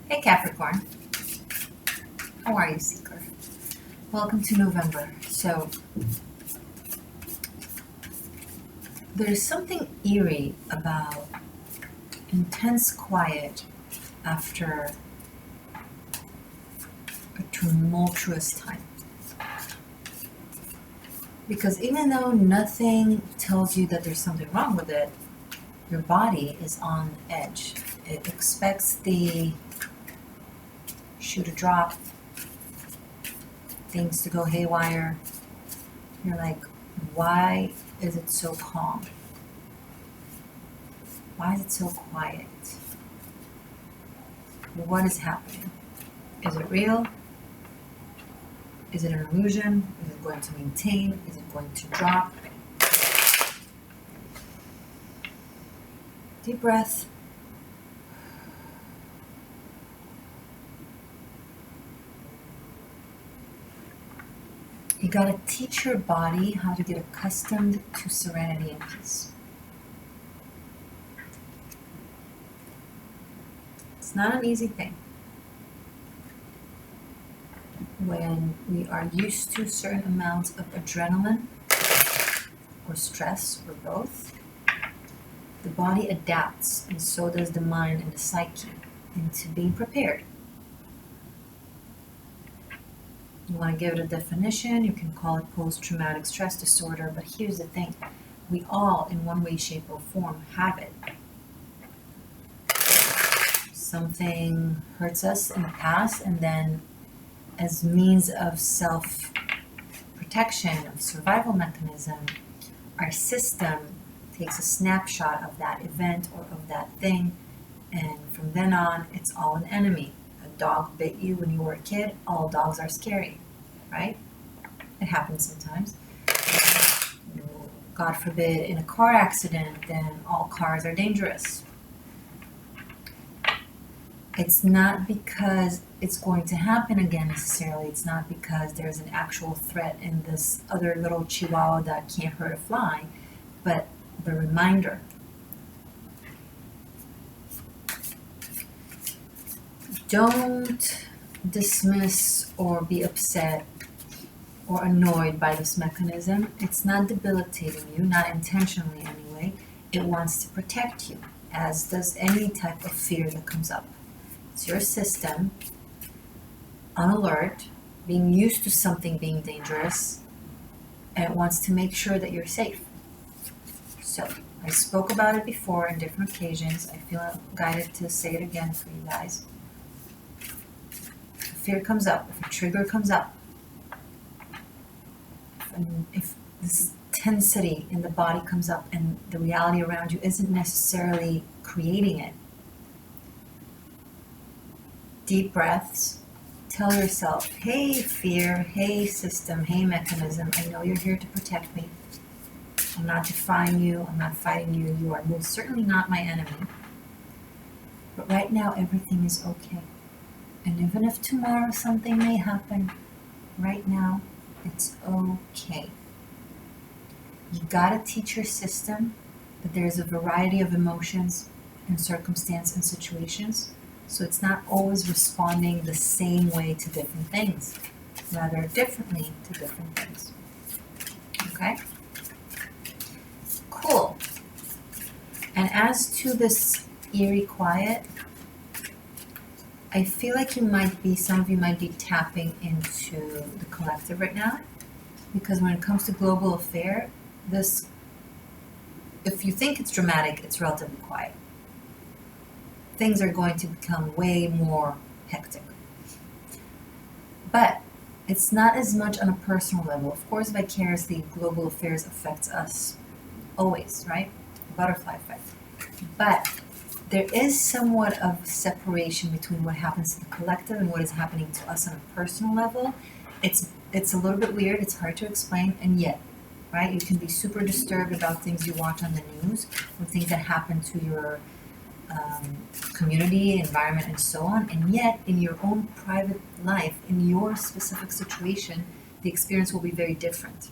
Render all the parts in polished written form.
Hey Capricorn, how are you, Seeker? Welcome to November. So, there's something eerie about intense quiet after a tumultuous time. Because even though nothing tells you that there's something wrong with it, your body is on edge. It expects the shoe to drop, things to go haywire. You're like, why is it so calm? Why is it so quiet? What is happening? Is it real? Is it an illusion? Is it going to maintain? Is it going to drop? Deep breath. You gotta teach your body how to get accustomed to serenity and peace. It's not an easy thing. When we are used to certain amounts of adrenaline or stress or both, the body adapts, and so does the mind and the psyche into being prepared. You want to give it a definition, you can call it post-traumatic stress disorder, but here's the thing. We all, in one way, shape, or form, have it. Something hurts us in the past, and then as means of self-protection, of survival mechanism, our system takes a snapshot of that event or of that thing, and from then on, it's all an enemy. A dog bit you when you were a kid, all dogs are scary, right? It happens sometimes. God forbid, in a car accident, then all cars are dangerous. It's not because it's going to happen again necessarily. It's not because there's an actual threat in this other little chihuahua that can't hurt a fly, but the reminder. Don't dismiss or be upset or annoyed by this mechanism. It's not debilitating you, not intentionally anyway. It wants to protect you, as does any type of fear that comes up. It's your system, on alert, being used to something being dangerous, and it wants to make sure that you're safe. So, I spoke about it before on different occasions. I feel guided to say it again for you guys. If fear comes up, if a trigger comes up, if this tensity in the body comes up and the reality around you isn't necessarily creating it, deep breaths, tell yourself, hey fear, hey system, hey mechanism, I know you're here to protect me. I'm not defying you, I'm not fighting you, you are most certainly not my enemy. But right now everything is okay. And even if tomorrow something may happen, right now it's okay. You gotta teach your system that there's a variety of emotions and circumstance and situations, so it's not always responding the same way to different things, rather differently to different things. Okay? Cool. And as to this eerie quiet, I feel like some of you might be tapping into the collective right now, because when it comes to global affair, if you think it's dramatic, it's relatively quiet. Things are going to become way more hectic. But it's not as much on a personal level. Of course, vicariously, global affairs affects us always, right? Butterfly effect. But there is somewhat of separation between what happens to the collective and what is happening to us on a personal level. It's a little bit weird, it's hard to explain, and yet, right, you can be super disturbed about things you watch on the news or things that happen to your community, environment, and so on, and yet in your own private life, in your specific situation, the experience will be very different.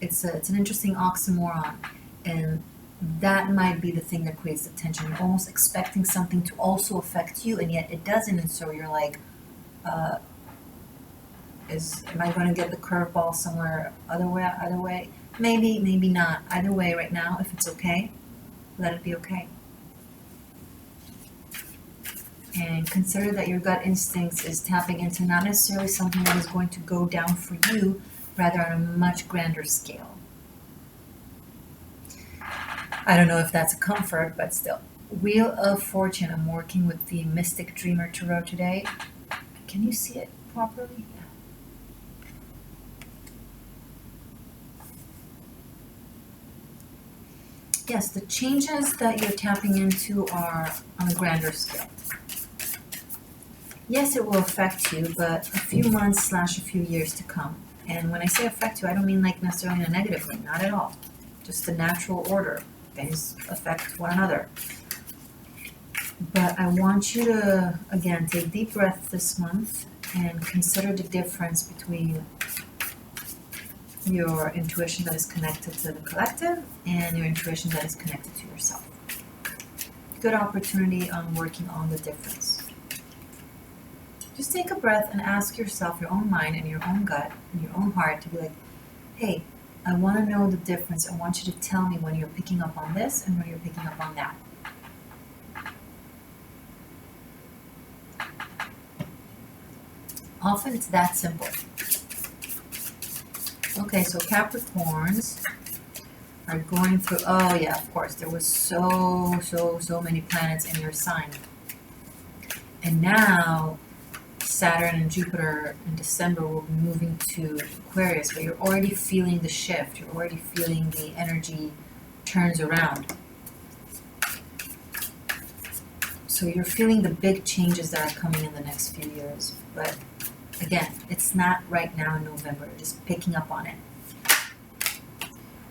It's an interesting oxymoron, and that might be the thing that creates the tension. You're almost expecting something to also affect you, and yet it doesn't. And so you're like, am I going to get the curveball somewhere other way? Either way, maybe, maybe not. Either way, right now, if it's okay, let it be okay. And consider that your gut instincts is tapping into not necessarily something that is going to go down for you, rather on a much grander scale. I don't know if that's a comfort, but still. Wheel of Fortune. I'm working with the Mystic Dreamer Tarot today. Can you see it properly? Yeah. Yes, the changes that you're tapping into are on a grander scale. Yes, it will affect you, but a few months / a few years to come. And when I say affect you, I don't mean like necessarily in a negative way, not at all. Just the natural order. Things affect one another. But I want you to, again, take deep breath this month and consider the difference between your intuition that is connected to the collective and your intuition that is connected to yourself. Good opportunity on working on the difference. Just take a breath and ask yourself, your own mind and your own gut and your own heart to be like, hey, I want to know the difference. I want you to tell me when you're picking up on this and when you're picking up on that. Often it's that simple. Okay, so Capricorns are going through, oh yeah, of course, there was so many planets in your sign. And now Saturn and Jupiter in December will be moving to Aquarius, but you're already feeling the shift. You're already feeling the energy turns around. So you're feeling the big changes that are coming in the next few years. But again, it's not right now in November. You're just picking up on it.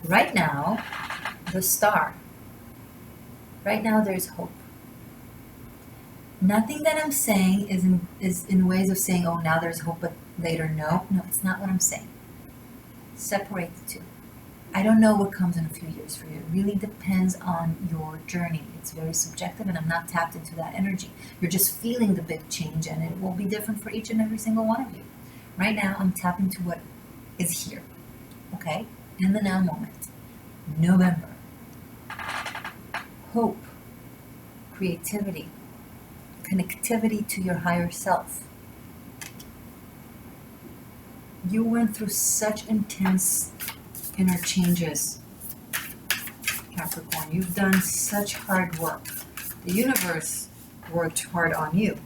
Right now, the star. Right now, there's hope. Nothing that I'm saying is in ways of saying, oh, now there's hope, but later, no. No, it's not what I'm saying. Separate the two. I don't know what comes in a few years for you. It really depends on your journey. It's very subjective, and I'm not tapped into that energy. You're just feeling the big change, and it will be different for each and every single one of you. Right now, I'm tapping to what is here. Okay? In the now moment. November. Hope. Creativity. Connectivity to your higher self. You went through such intense inner changes, Capricorn. You've done such hard work. The universe worked hard on you.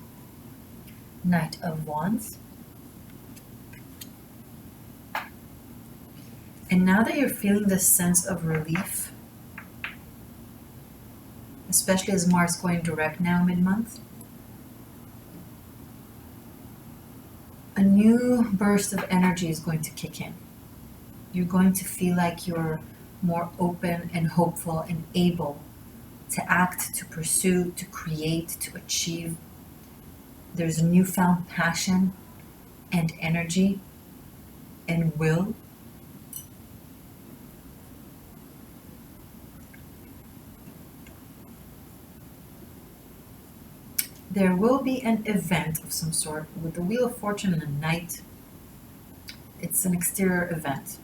Knight of Wands. And now that you're feeling this sense of relief, especially as Mars going direct now mid-month, a new burst of energy is going to kick in. You're going to feel like you're more open and hopeful and able to act, to pursue, to create, to achieve. There's a newfound passion and energy and will. There will be an event of some sort with the Wheel of Fortune and a Knight. It's an exterior event.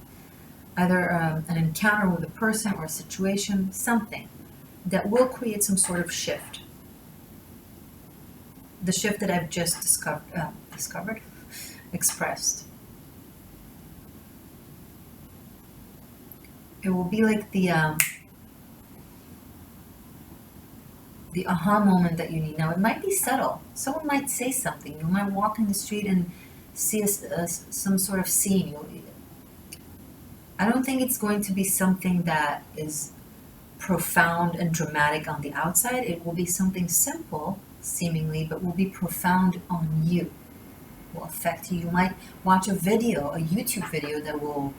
Either an encounter with a person or a situation, something that will create some sort of shift. The shift that I've just expressed. It will be like the aha moment that you need. Now, it might be subtle. Someone might say something. You might walk in the street and see some sort of scene. I don't think it's going to be something that is profound and dramatic on the outside. It will be something simple, seemingly, but will be profound on you. Will affect you. You might watch a video, a YouTube video that will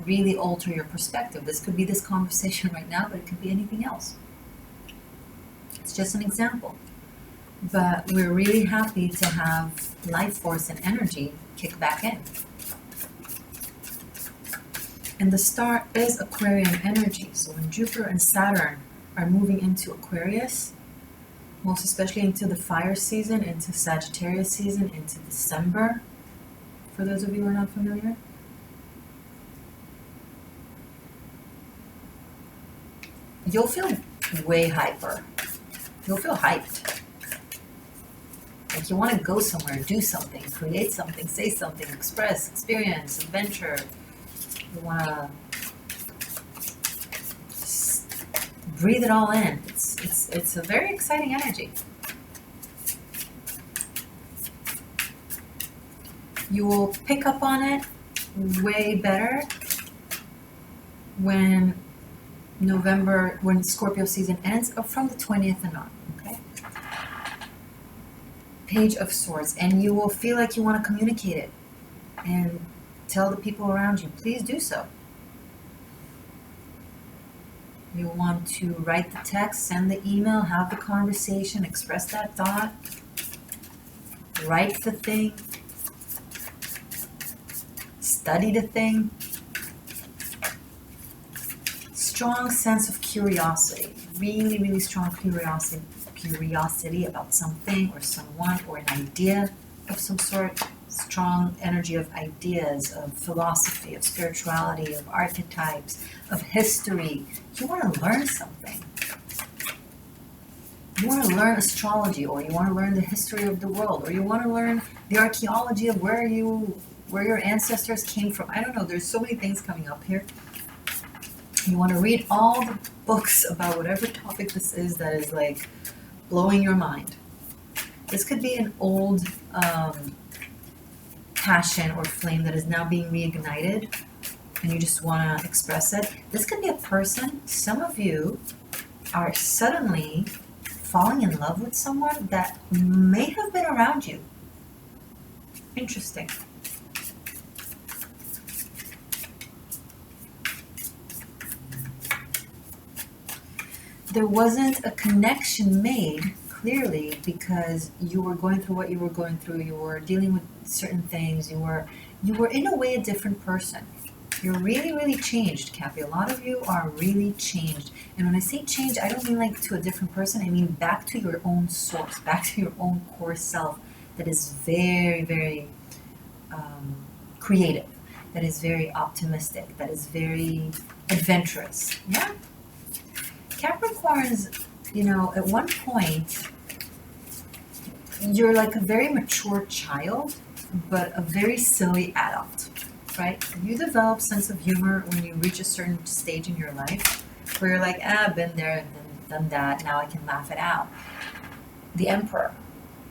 really alter your perspective. This could be this conversation right now, but it could be anything else. It's just an example. But we're really happy to have life force and energy kick back in. And the star is Aquarian energy. So when Jupiter and Saturn are moving into Aquarius, most especially into the fire season, into Sagittarius season, into December, for those of you who are not familiar. You'll feel way hyper. You'll feel hyped. Like you want to go somewhere, do something, create something, say something, express, experience, adventure. You want to breathe it all in. It's a very exciting energy. You will pick up on it way better when Scorpio season ends, up from the 20th and on, okay? Page of Swords, and you will feel like you want to communicate it and tell the people around you, please do so. You want to write the text, send the email, have the conversation, express that thought, write the thing, study the thing. Strong sense of curiosity, really, really strong curiosity about something or someone or an idea of some sort. Strong energy of ideas, of philosophy, of spirituality, of archetypes, of history. You want to learn something. You want to learn astrology, or you want to learn the history of the world, or you want to learn the archaeology of where your ancestors came from. I don't know, there's so many things coming up here. You want to read all the books about whatever topic this is that is like blowing your mind. This could be an old passion or flame that is now being reignited and you just want to express it. This could be a person. Some of you are suddenly falling in love with someone that may have been around you. Interesting. There wasn't a connection made, clearly, because you were going through what you were going through. You were dealing with certain things. You were in a way a different person. You're really, really changed, Cappy. A lot of you are really changed. And when I say change, I don't mean like to a different person. I mean back to your own source, back to your own core self that is very, very creative, that is very optimistic, that is very adventurous. Yeah? Capricorns, at one point, you're like a very mature child, but a very silly adult, right? You develop sense of humor when you reach a certain stage in your life where you're like, been there, done that, now I can laugh it out. The Emperor.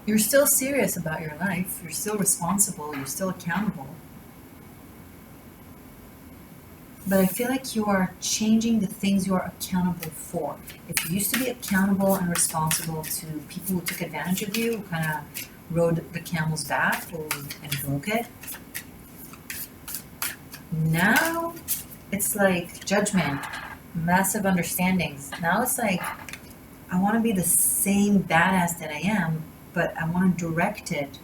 You're still serious about your life, you're still responsible, you're still accountable. But I feel like you are changing the things you are accountable for. If you used to be accountable and responsible to people who took advantage of you, who kind of rode the camel's back and broke it, now it's like judgment, massive understandings. Now it's like, I want to be the same badass that I am, but I want to direct it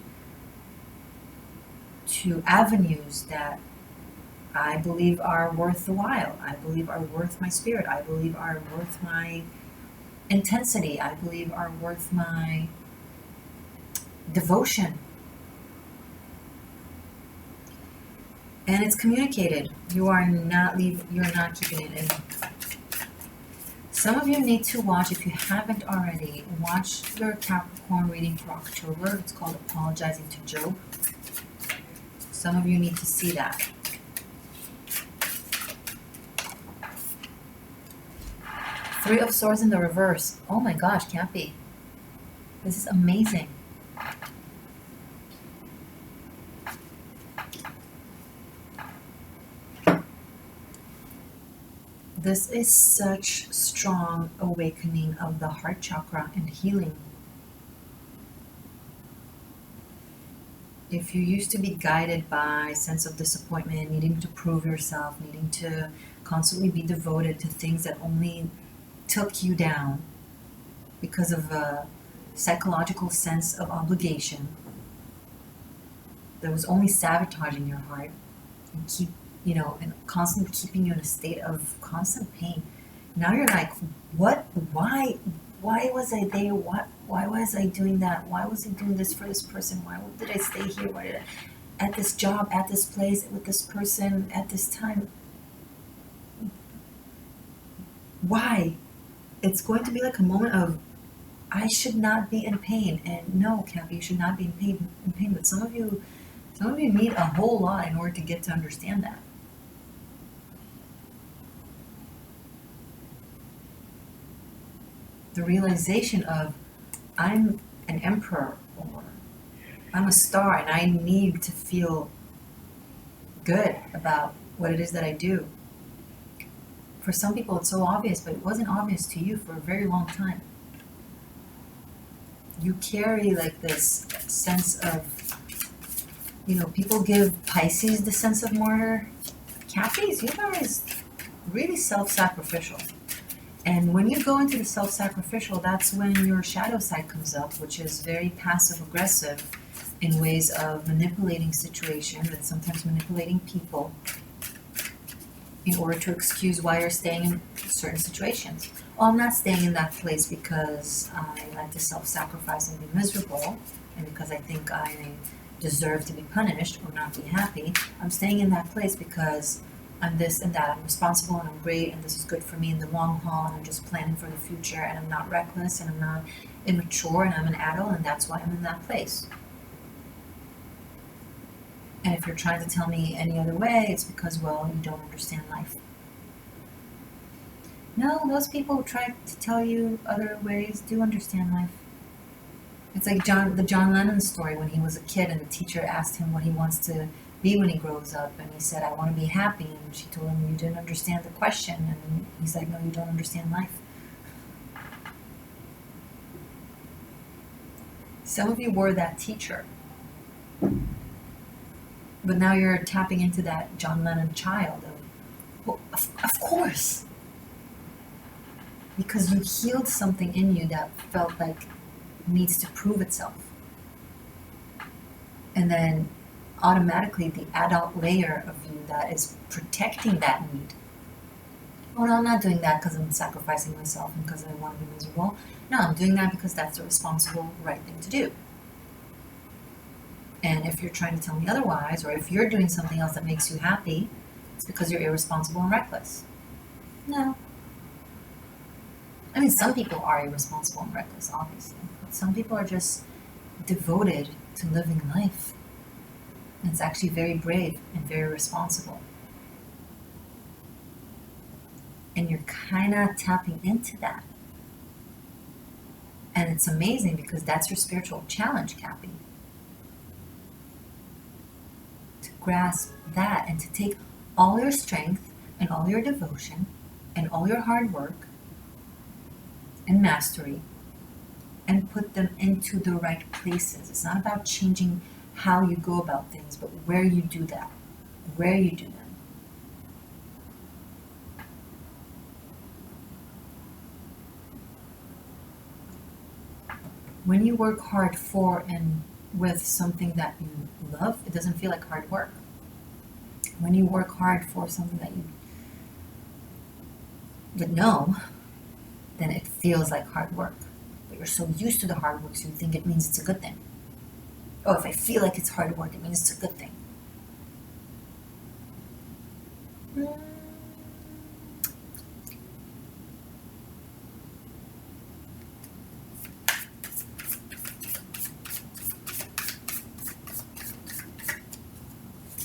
to avenues that I believe are worth the while. I believe are worth my spirit. I believe are worth my intensity. I believe are worth my devotion. And it's communicated. You're not keeping it in. Some of you need to watch, if you haven't already, watch your Capricorn reading for October. It's called Apologizing to Job. Some of you need to see that. Three of Swords in the reverse. Oh my gosh, Cappy. This is amazing. This is such strong awakening of the heart chakra and healing. If you used to be guided by sense of disappointment, needing to prove yourself, needing to constantly be devoted to things that only took you down because of a psychological sense of obligation that was only sabotaging your heart and and constantly keeping you in a state of constant pain. Now you're like, what? Why was I there? Why was I doing that? Why was I doing this for this person? Why did I stay here? Why did I, at this job, at this place, with this person, at this time? Why? It's going to be like a moment of, I should not be in pain. And no, Cappy, you should not be in pain. But some of you need a whole lot in order to get to understand that. The realization of, I'm an emperor, or I'm a star, and I need to feel good about what it is that I do. For some people it's so obvious, but it wasn't obvious to you for a very long time. You carry like this sense of, people give Pisces the sense of martyr. Cappies, you guys really self-sacrificial. And when you go into the self-sacrificial, that's when your shadow side comes up, which is very passive-aggressive in ways of manipulating situations and sometimes manipulating people in order to excuse why you're staying in certain situations. Well, I'm not staying in that place because I like to self-sacrifice and be miserable, and because I think I deserve to be punished or not be happy. I'm staying in that place because I'm this and that. I'm responsible and I'm great and this is good for me in the long haul, and I'm just planning for the future, and I'm not reckless and I'm not immature, and I'm an adult, and that's why I'm in that place. And if you're trying to tell me any other way, it's because, well, you don't understand life. No, those people who try to tell you other ways do understand life. It's like the John Lennon story when he was a kid and the teacher asked him what he wants to be when he grows up, and he said, I want to be happy, and she told him, you didn't understand the question, and he's like, no, you don't understand life. Some of you were that teacher, but now you're tapping into that John Lennon child of, well, of course, because you healed something in you that felt like needs to prove itself. And then automatically the adult layer of you that is protecting that need. Oh no, I'm not doing that because I'm sacrificing myself and because I want to be miserable. No, I'm doing that because that's the responsible, right thing to do. And if you're trying to tell me otherwise, or if you're doing something else that makes you happy, it's because you're irresponsible and reckless. No. I mean, some people are irresponsible and reckless, obviously, but some people are just devoted to living life. And it's actually very brave and very responsible. And you're kind of tapping into that. And it's amazing because that's your spiritual challenge, Cappy. To grasp that and to take all your strength and all your devotion and all your hard work and mastery and put them into the right places. It's not about changing how you go about things, but where you do that, where you do them. When you work hard for and with something that you love, it doesn't feel like hard work. When you work hard for something that you know, then it feels like hard work. But you're so used to the hard work, so you think it means it's a good thing. Oh, if I feel like it's hard work, it means it's a good thing.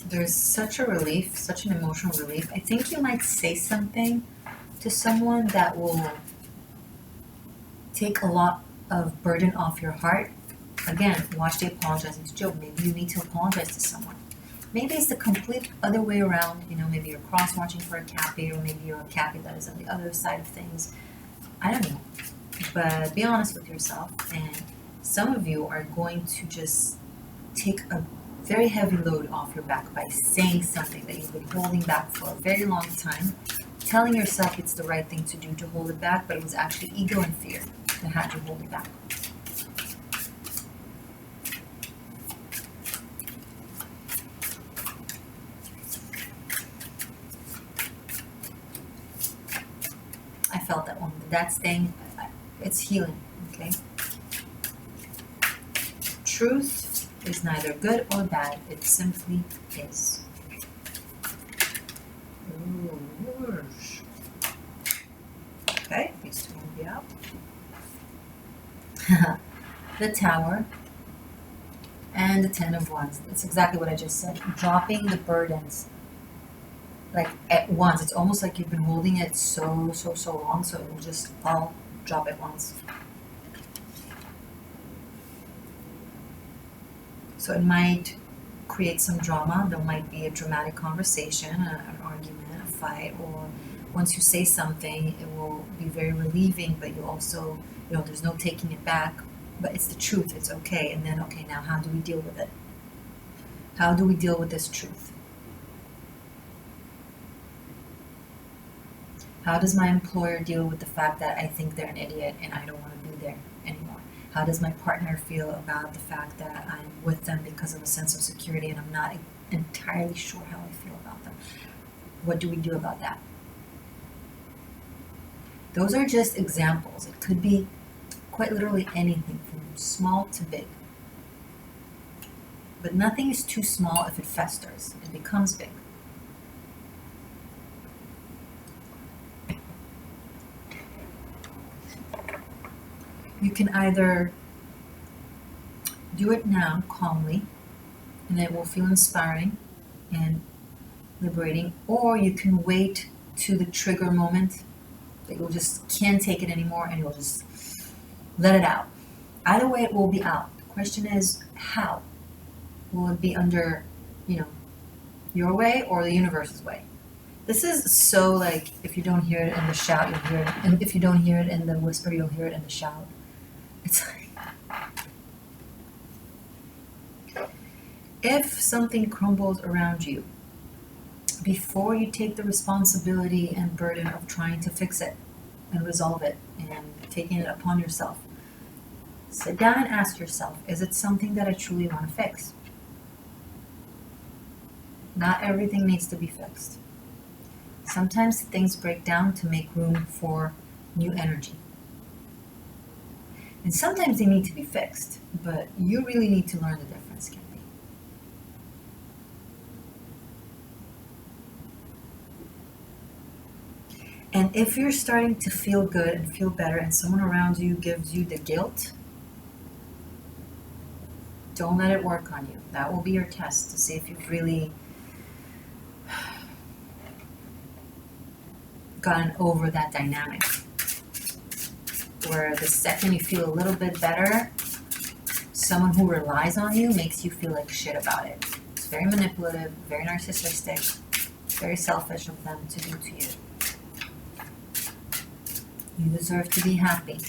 There's such a relief, such an emotional relief. I think you might say something to someone that will take a lot of burden off your heart. Again, watch the apologizing to Job. Maybe you need to apologize to someone. Maybe it's the complete other way around. Maybe you're cross-watching for a Cappy, or maybe you're a Cappy that is on the other side of things. I don't know. But be honest with yourself. And some of you are going to just take a very heavy load off your back by saying something that you've been holding back for a very long time, telling yourself it's the right thing to do to hold it back, but it was actually ego and fear that had you hold it back. I felt that one. That sting, it's healing, okay? Truth is neither good or bad. It simply is. Ooh, whoosh. Okay, these two will be out. The Tower and the Ten of Wands. That's exactly what I just said. Dropping the burdens, like at once. It's almost like you've been holding it so long, so it will just all drop at once. So it might create some drama. There might be a dramatic conversation, an argument, a fight, or once you say something, it will be very relieving, but you also, there's no taking it back. But it's the truth, it's okay. And then, okay, now how do we deal with it? How do we deal with this truth? How does my employer deal with the fact that I think they're an idiot and I don't want to be there anymore? How does my partner feel about the fact that I'm with them because of a sense of security and I'm not entirely sure how I feel about them? What do we do about that? Those are just examples. It could be quite literally anything from small to big. But nothing is too small if it festers. It becomes big. You can either do it now calmly, and it will feel inspiring and liberating, or you can wait to the trigger moment that you just can't take it anymore and you'll just let it out. Either way, it will be out. The question is, how? Will it be under, your way or the universe's way? This is so like, if you don't hear it in the shout, you'll hear it. And if you don't hear it in the whisper, you'll hear it in the shout. It's like, if something crumbles around you, before you take the responsibility and burden of trying to fix it and resolve it and taking it upon yourself, sit down and ask yourself, is it something that I truly want to fix? Not everything needs to be fixed. Sometimes things break down to make room for new energy. And sometimes they need to be fixed, but you really need to learn the difference, Candy. And if you're starting to feel good and feel better and someone around you gives you the guilt, don't let it work on you. That will be your test to see if you've really gotten over that dynamic. Where the second you feel a little bit better, someone who relies on you makes you feel like shit about it. It's very manipulative, very narcissistic, very selfish of them to do to you. You deserve to be happy.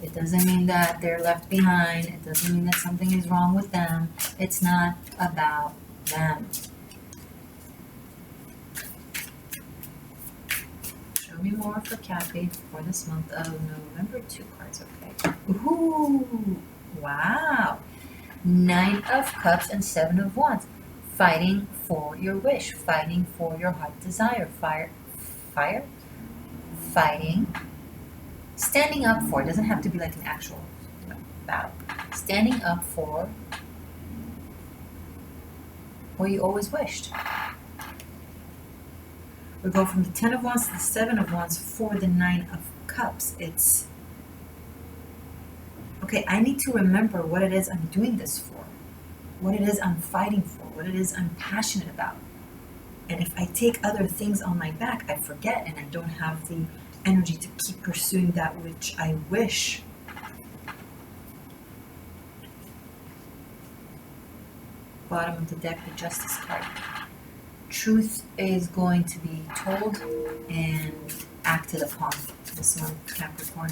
It doesn't mean that they're left behind. It doesn't mean that something is wrong with them. It's not about them. Show me more for Cappy for this month of November. 2 cards, okay. Ooh, wow. 9 of Cups and 7 of Wands. Fighting for your wish. Fighting for your heart desire. Fighting. Standing up for. It doesn't have to be like an actual battle. Standing up for what you always wished. We go from the 10 of Wands to the 7 of Wands for the 9 of Cups. It's, okay, I need to remember what it is I'm doing this for, what it is I'm fighting for, what it is I'm passionate about. And if I take other things on my back, I forget and I don't have the energy to keep pursuing that which I wish. Bottom of the deck, the Justice card. Truth is going to be told and acted upon this month, Capricorn.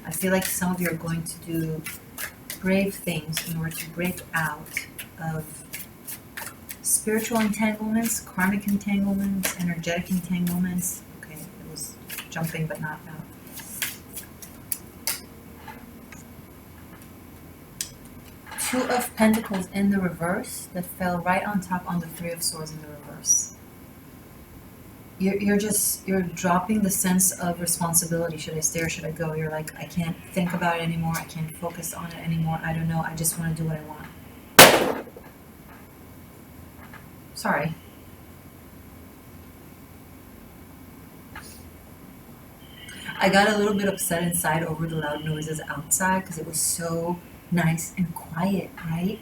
I feel like some of you are going to do brave things in order to break out of spiritual entanglements, karmic entanglements, energetic entanglements. Okay, it was jumping but not out. Two of Pentacles in the reverse that fell right on top on the Three of Swords in the reverse. you're dropping the sense of responsibility. Should I stay or should I go? You're like, I can't think about it anymore. I can't focus on it anymore. I don't know. I just want to do what I want. Sorry. I got a little bit upset inside over the loud noises outside because it was so nice and quiet, right?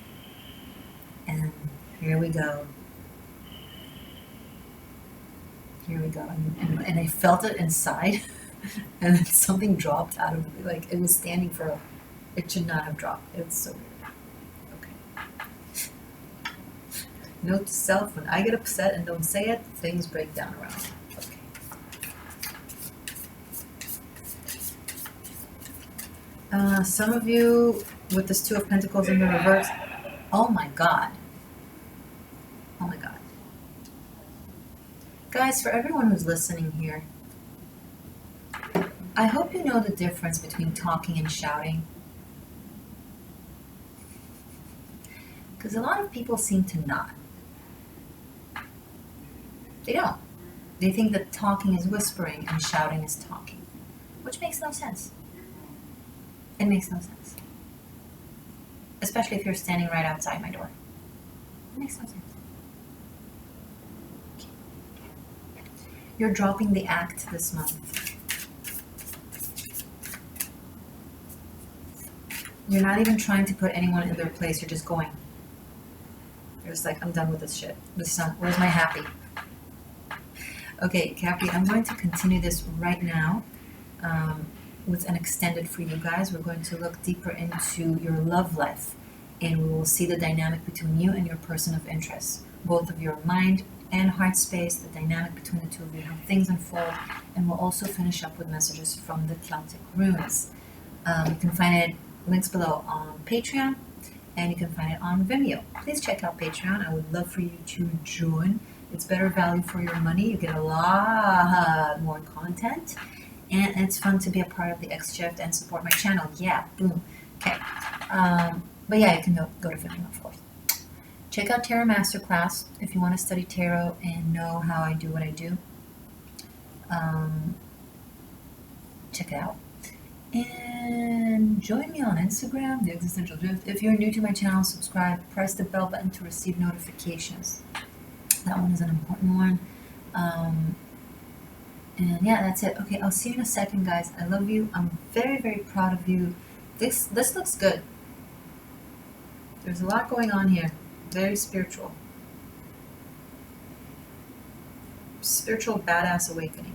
And here we go. Here we go. And I felt it inside, and then something dropped out of me. Like it was standing for, it should not have dropped. It's so weird. Okay. Note to self, when I get upset and don't say it, things break down around me. Okay. Some of you with this Two of Pentacles in the reverse, oh my God. Oh my God. Guys, for everyone who's listening here, I hope you know the difference between talking and shouting. Because a lot of people seem to not. They don't. They think that talking is whispering and shouting is talking, which makes no sense. It makes no sense. Especially if you're standing right outside my door. It makes no sense. You're dropping the act this month. You're not even trying to put anyone in their place. You're just going. You're just like, I'm done with this shit. Where's my happy? Okay, Capri, I'm going to continue this right now with an extended for you guys. We're going to look deeper into your love life, and we will see the dynamic between you and your person of interest, both of your mind and heart space, the dynamic between the two of you, how things unfold, and we'll also finish up with messages from the Celtic runes. You can find it, links below, on Patreon, and you can find it on Vimeo. Please check out Patreon. I would love for you to join. It's better value for your money. You get a lot more content, and it's fun to be a part of the X Shift and support my channel. Yeah, boom. Okay. But yeah, you can go to Vimeo, of course. Check out Tarot Masterclass if you want to study tarot and know how I do what I do. Check it out. And join me on Instagram, The Existential Shift. If you're new to my channel, subscribe. Press the bell button to receive notifications. That one is an important one. And yeah, that's it. Okay, I'll see you in a second, guys. I love you. I'm very, very proud of you. This looks good. There's a lot going on here. Very spiritual. Spiritual badass awakening.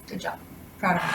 Good job. Proud of you.